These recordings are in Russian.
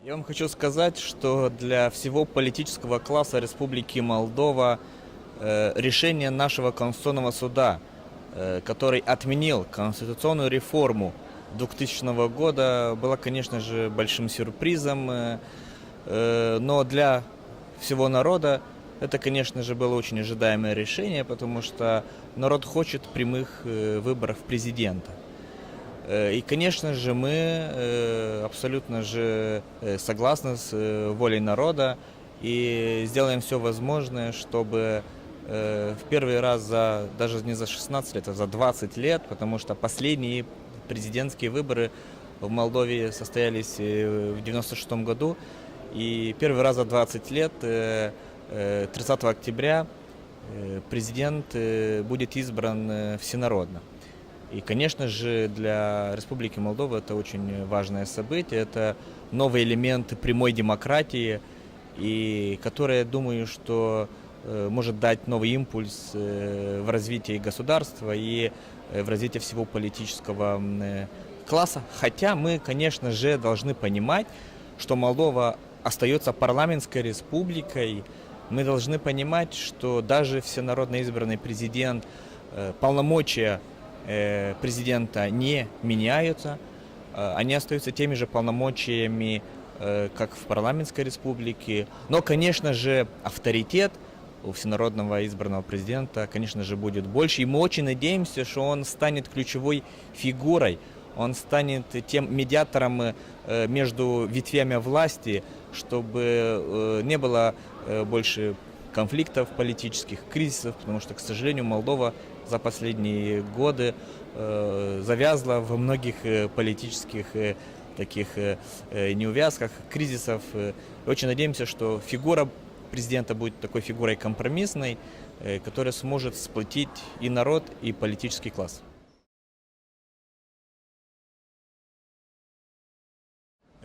Я вам хочу сказать, что для всего политического класса Республики Молдова решение нашего Конституционного суда, который отменил конституционную реформу 2000 года, было, конечно же, большим сюрпризом, но для всего народа это, конечно же, было очень ожидаемое решение, потому что народ хочет прямых выборов президента. И, конечно же, мы абсолютно же согласны с волей народа и сделаем все возможное, чтобы в первый раз даже не за 16 лет, а за 20 лет, потому что последние президентские выборы в Молдове состоялись в 96 году, и первый раз за 20 лет, 30 октября, президент будет избран всенародно. И, конечно же, для Республики Молдова это очень важное событие, это новый элемент прямой демократии, и который, я думаю, что может дать новый импульс в развитии государства и в развитии всего политического класса. Хотя мы, конечно же, должны понимать, что Молдова остается парламентской республикой. Мы должны понимать, что даже всенародно избранный президент, полномочия президента не меняются, они остаются теми же полномочиями, как в парламентской республике. Но, конечно же, авторитет у всенародного избранного президента, конечно же, будет больше. И мы очень надеемся, что он станет ключевой фигурой, он станет тем медиатором между ветвями власти, чтобы не было больше конфликтов политических, кризисов, потому что, к сожалению, Молдова за последние годы завязла во многих политических таких неувязках, кризисов. Очень надеемся, что фигура президента будет такой фигурой компромиссной, которая сможет сплотить и народ, и политический класс.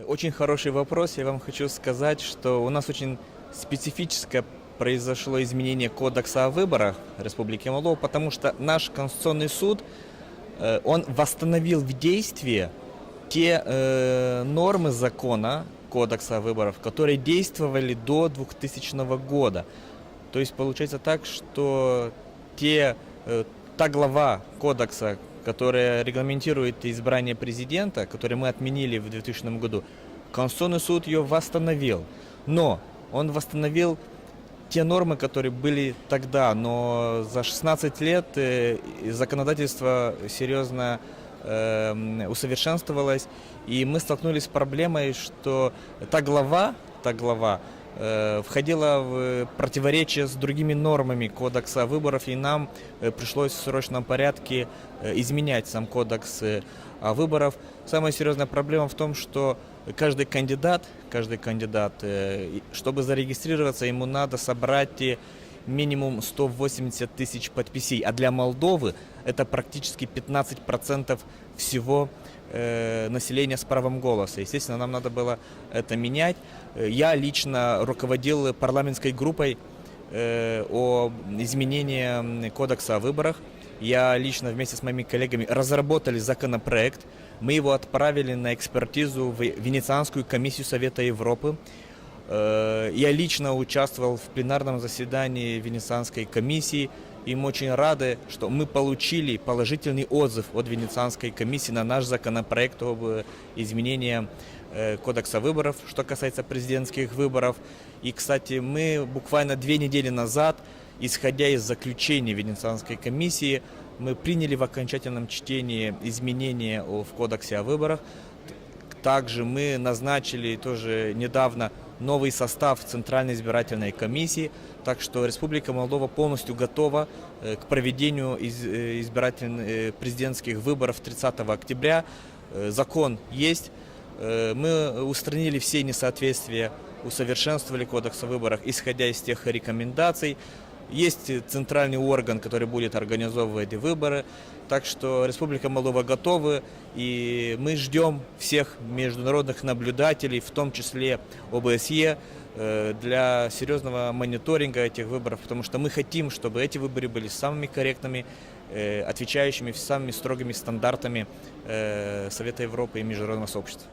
Очень хороший вопрос. Я вам хочу сказать, что у нас очень специфическое произошло изменение кодекса о выборах Республики Молдова, потому что наш Конституционный суд, он восстановил в действии те нормы закона, кодекса о выборах, которые действовали до 2000 года. То есть получается так, что та глава кодекса, которая регламентирует избрание президента, которую мы отменили в 2000 году, Конституционный суд ее восстановил. Но он восстановил те нормы, которые были тогда, но за 16 лет законодательство серьезно усовершенствовалось, и мы столкнулись с проблемой, что та глава входила в противоречие с другими нормами кодекса выборов, и нам пришлось в срочном порядке изменять сам кодекс выборов. Самая серьезная проблема в том, что каждый кандидат, чтобы зарегистрироваться, ему надо собрать минимум 180 тысяч подписей, а для Молдовы это практически 15% всего населения с правом голоса. Естественно, нам надо было это менять. Я лично руководил парламентской группой о изменении кодекса о выборах. Я лично вместе с моими коллегами разработали законопроект. Мы его отправили на экспертизу в Венецианскую комиссию Совета Европы. Я лично участвовал в пленарном заседании Венецианской комиссии, и мы очень рады, что мы получили положительный отзыв от Венецианской комиссии на наш законопроект об изменении кодекса выборов, что касается президентских выборов. И, кстати, мы буквально 2 недели назад, исходя из заключений Венецианской комиссии, мы приняли в окончательном чтении изменения в кодексе о выборах. Также мы назначили тоже недавно новый состав Центральной избирательной комиссии, так что Республика Молдова полностью готова к проведению президентских выборов 30 октября. Закон есть, мы устранили все несоответствия, усовершенствовали кодекс о выборах, исходя из тех рекомендаций. Есть центральный орган, который будет организовывать выборы, так что Республика Молдова готова, и мы ждем всех международных наблюдателей, в том числе ОБСЕ, для серьезного мониторинга этих выборов, потому что мы хотим, чтобы эти выборы были самыми корректными, отвечающими самыми строгими стандартами Совета Европы и международного сообщества.